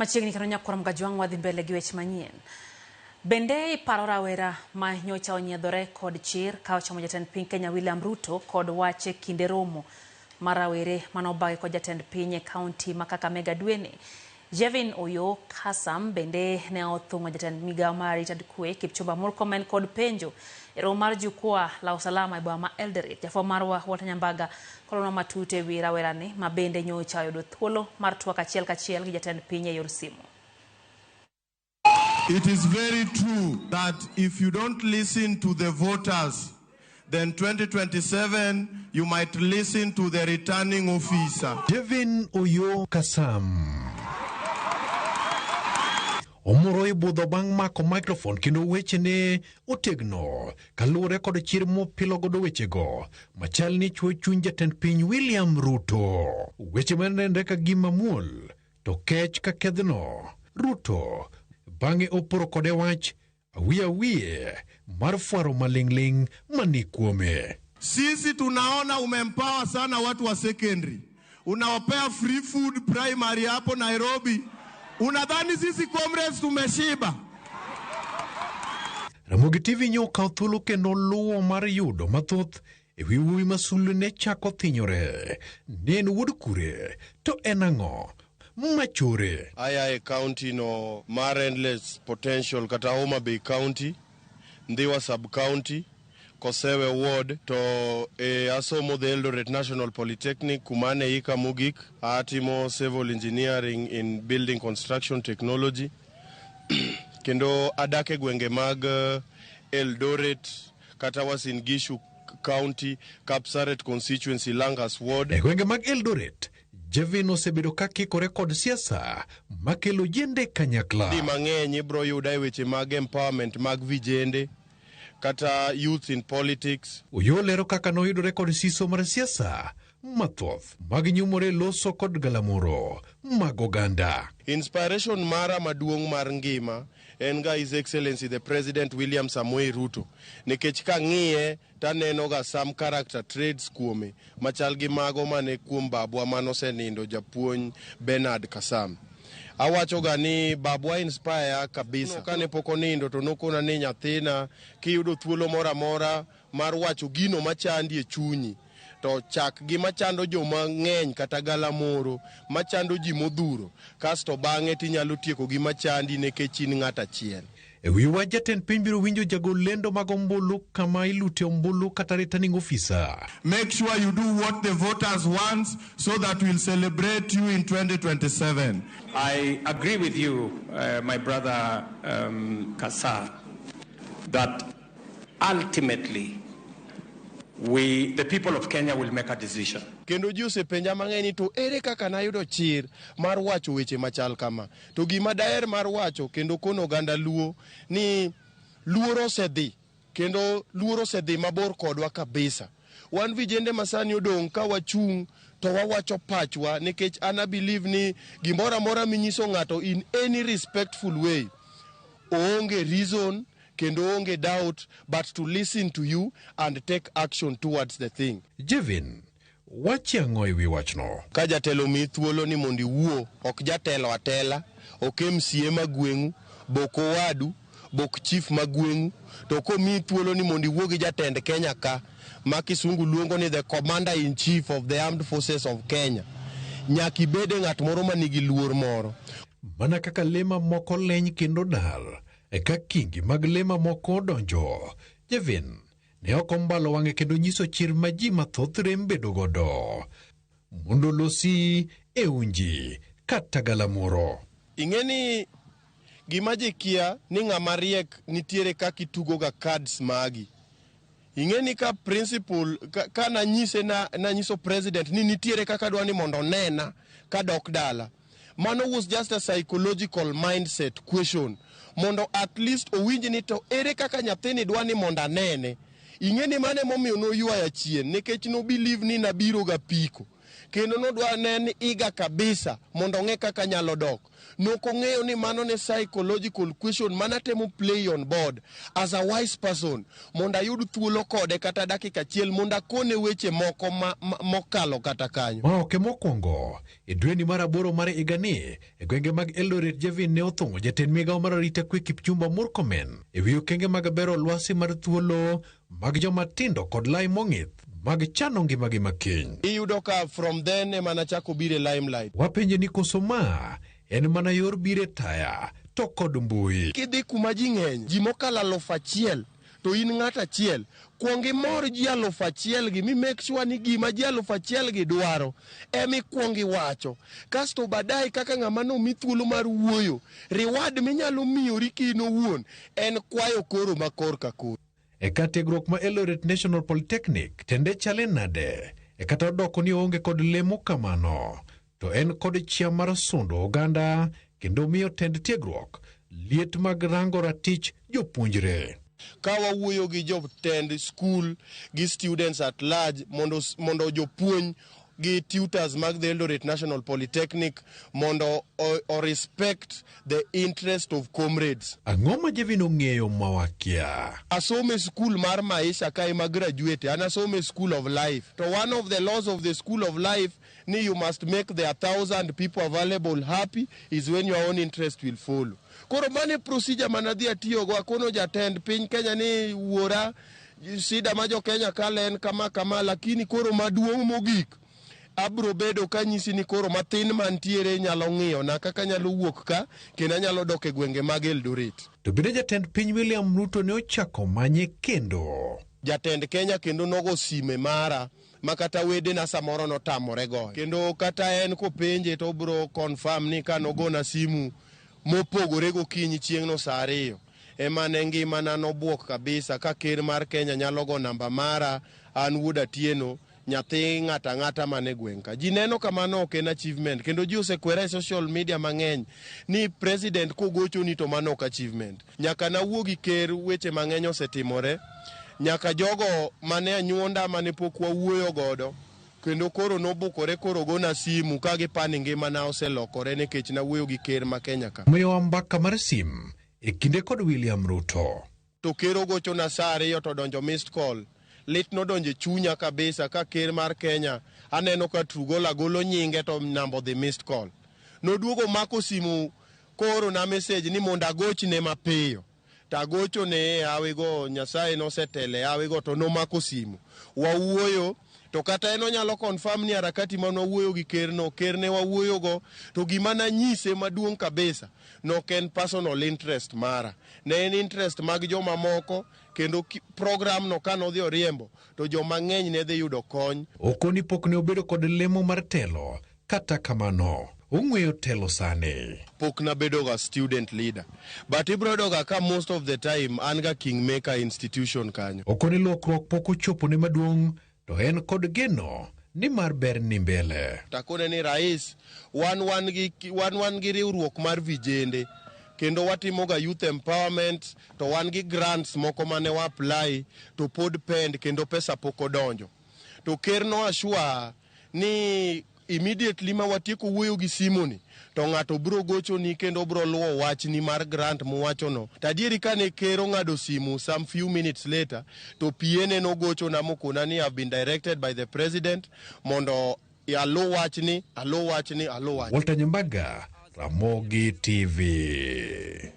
Machiegni kano nyakwara mgajwang' wadhi mbele gi weche manyien. Bende iparo rawera ma nyocha onyiedhore kod chir ka ochamo jatend piny Kenya William Ruto kod wache kinde romo mar rawere manobagi kod jatend piny e kaunti ma Kakamega dwene. Jevin Oyo Kasam bende ne othung'o jatend migawo mar arita kwe Kipchumba Murkomen kod penjo e romo mar jukwaa la usalama e boma ma Eldoret. Jafwambo marwa Walter Nyambaga kolonwa matut e wi rawerani ma bende nyocha oyudo thuolo mar twak achiel kachiel gi jatend piny e yor simu. It is very true that if you don't listen to the voters, then 2027 you might listen to the returning officer. Jevin Oyo Kasam omoro ibudho bang' mako microphone kendo weche ne otegno kaluwore kod chir mopilo godo wechego machal ni chwo chuny jatend piny William Ruto. Weche manenre ka gima muol to kech ka kedhno. Ruto bang'e oporo kode wach awiye mar fwaro maling'ling' mani kuome. Sisi tunaona umempawa sana watu wa secondary. Unawapea free food primary hapo Nairobi. Unadhani sisi comrades tumeshiba? Ramogi TV nyoka thuolo kendo luwo mar yudo mathoth e wi wuoyi ma sulwe ne chako thinyore. Ne en wuod kure to en ang'o machore? Aya e county no mar Endless Potential kata Homa Bay County, Ndhiwa Sub County, Kosewe Ward to asomo the Eldoret National Polytechnic kumane ika mugik atimo civil engineering in building construction technology kendo adake gwenge mag Eldoret kata Uasin Gishu County, Kapsaret constituency, Langas Ward. E gwenge mag Eldoret Jevin osebedo kakikore kod siasa makelo jende kanyakla. Di mang'eny ibro yuda e weche mag empowerment mag vijende kata youth in politics. Oyo lero kaka noyudore kod siso mar siasa mathoth mag nyumore loso kod galamoro mag oganda. Inspiration mara maduong' mar ngima en ga His Excellency the President William Samoei Ruto. Nikech ka ng'iye taneno ga some character traits kuome machal gi mago mane kuom babwa manosenindo japuonj Bernard Kasam. Awacho ga ni babwa inspire kabisa. Kane poko nindo to nokona ni nyathina kiyudo thuolo mora mora mar wacho gino machandi e chunyi to chak gi machando joma ng'eny kata galamoro machando ji modhuro kasto bang'e tinyalo tieko gi machandi nekech in ng'at achiel. E wi wach jatend piny biro winjo jagol lendo mag ombulu kama ilute ombulu kata returning officer. Make sure you do what the voters want so that we'll celebrate you in 2027. I agree with you, my brother Kasar, that ultimately the people of Kenya will make a decision. Kendo ji osepenja mang'eny to ere kaka nayudo chir mar wacho weche machal kama. To gima daher mar wacho kendo kono oganda luo ni luoro osedhi kendo luoro osedhi mabor kodwa kabisa. Wan vijende masani odong' ka wachung' to wawacho pachwa nikech ana believe ni gimoro amora minyiso ng'ato in any respectful way oonge reason kendo onge doubt but to listen to you and take action towards the thing. Jevin wachi ang'o e wi wachno? Ka jatelo mi thuolo ni mondi wuo ok jatelo atela, ok MCA magweng'u, bok owadu, bok chief magweng'u, to komi thuolo ni mondi wuo gi jatend Kenya ka ma kisungu luongo ni the commander in chief of the armed forces of Kenya. Nyaki bede ng'at moro manigi luor moro. Mana kaka lema moko leny kendo dal eka kingi mag lema moko donjo. Jevin ne ok ombalo wang'e kendo nyiso chir ma ji mathoth rem bedo godo mondo losi e unji kata galamoro. Ing'eni gima ji kia ni ng'ama riek nitiere kaka itugo ga cards magi. Ing'eni ka principal ka nanyiso president ni nitiere kaka dwa ni mondo nena ka dok dala. Mano was just a psychological mindset question. Mondo at least owinji ni to ere kaka nyathini dwa ni mondo anene. Ing'eni mane momiyo no yuaya chien nikech no believe ni nabiro ga piko. kendo nodwa neni iga kabisa mondo ng'e kaka nyalo dok. Nokong'eyo ni mano ne psychological question mana temo play on board as a wise person mondo ayud thuolo kode kata dakika achiel mondo akone weche moko mokalo kata kanyo. Maoke mokwongo e dweni mar 8 mar higani e gwenge mag Eldoret, Javin ne othung'o jatend migawo mar arita kwe Kipchumba Murkomen e wi okenge mag bero lwasi mar thuolo mag joma tindo kod lai mong'ith mag chano ngimagi makiny. Iyudo ka from then emana chako bire limelight. Wapenje ni koso ma en mana yor bire taya to kod mbui. Kidhi kuma ji ng'eny, ji mokalo 1,000 to in ng'ato achiel, kuongi mor ji 1,000 gi mi make sure ni gima ji 1,000 gi dwaro emi kuongi wacho. Kasto badai kaka ng'ama no mi thuolo mar wuoyo, reward minyalo miyori kino wuon en kwayo koro makor ka kor. E kategruok ma Eldoret National Polytechnic tende chale nade e kata odoko ni onge kod lemo kamano to en kod chia mar sundo oganda kendo miyo tend tiegruok liet mag rango ratich jopuonjre. Ka wawuoyo gi jotend school gi students at large mondo jopuonj gi tutors mag the Eldoret National Polytechnic mondo o respect the interest of comrades. Ang'o ma Javin ong'eyo mawakia? Asome school mar maisha ka ema graduate, an asome school of life. To one of the laws of the school of life ni you must make the 1,000 people available happy is when your own interest will follow. Koro mane procedure manadhi atiyogo akono jatend piny Kenya ni wuora sida ma jo Kenya kale en kama lakini koro maduong' mogik abro bedo kanyisi ni koro mathin mantiere nyalo ng'iyo na kaka nyalo wuok ka kendo nyalo dok e gwenge mag Eldoret. To bende jatend piny William Ruto ne ochako manye kendo. Jatend Kenya kendo nogo sime mara makata wede na samoro notamore go. Kendo kata en kopenje to bro confirm ni kanogona simu mopogore gokinyi chieng'no saa 2 ema ne ngimana nobuok kabisa ka ker mar Kenya nyalo go namba mara an Wuod Atieno nyathi ng'ata mane gweng' ji neno kamano ok en achievement kendo ji osekwera e social media mang'eny ni president kogocho ni to mano ok achievement. Nyaka na wuogi ker weche mang'eny osetimore, nyaka jogo mane anyuonda mane pok wawuoyo godo kendo koro nobukore koro gona simu ka gipani ngimana oselokore nikech na wuoyo gi ker ma Kenya ka. Miyo mbaka mar sim e kinde kod William Ruto. To ker ogocho na saa 2 to donjo missed call. Lit nodonje chunya kabisa ka ker mar Kenya aneno ka Trugola golo nyinge to nambo the missed call. Noduogo mako simu koro na message ni mondo agochne mapiyo. Tagocho ne awego Nyasaye nosetele awego to nomako simu. Wawuoyo to kata eno nyalo confirm ni harakati mano wuoyo gi ker ne wawuoyo go to gima na nyise maduong' kabisa no ken personal interest mara ne en interest mag joma moko kendo program no kano dhi oriembo to joma ng'eny ne dhi yudo kony. Okoni pok ne obedo kod lemo mar telo kata kamano ong'weyo telo sani. Pok na bedo ga student leader but ibrodo ga ka most of the time an ga kingmaker institution kanyo. Okoni lokruok pok ochopo ne maduong' to en kod geno ni mar ber ni mbele. Takone ni rais wan gi riwruok mar vijende kendo watimo ga youth empowerment to wan gi grants moko mane wa apply to pod pend kendo pesa pok odonjo. To ker no assure ni immediately ma watieko wuoyo gi simoni to ng'ato bro gocho ni kendo bro luwo wach ni mar grant muwacho no. Tadieri kane ker ong'ado simu some few minutes later to piene no gocho na mokona ni have been directed by the president mondo alo wach ni. Walter Nyambaga, Ramogi TV.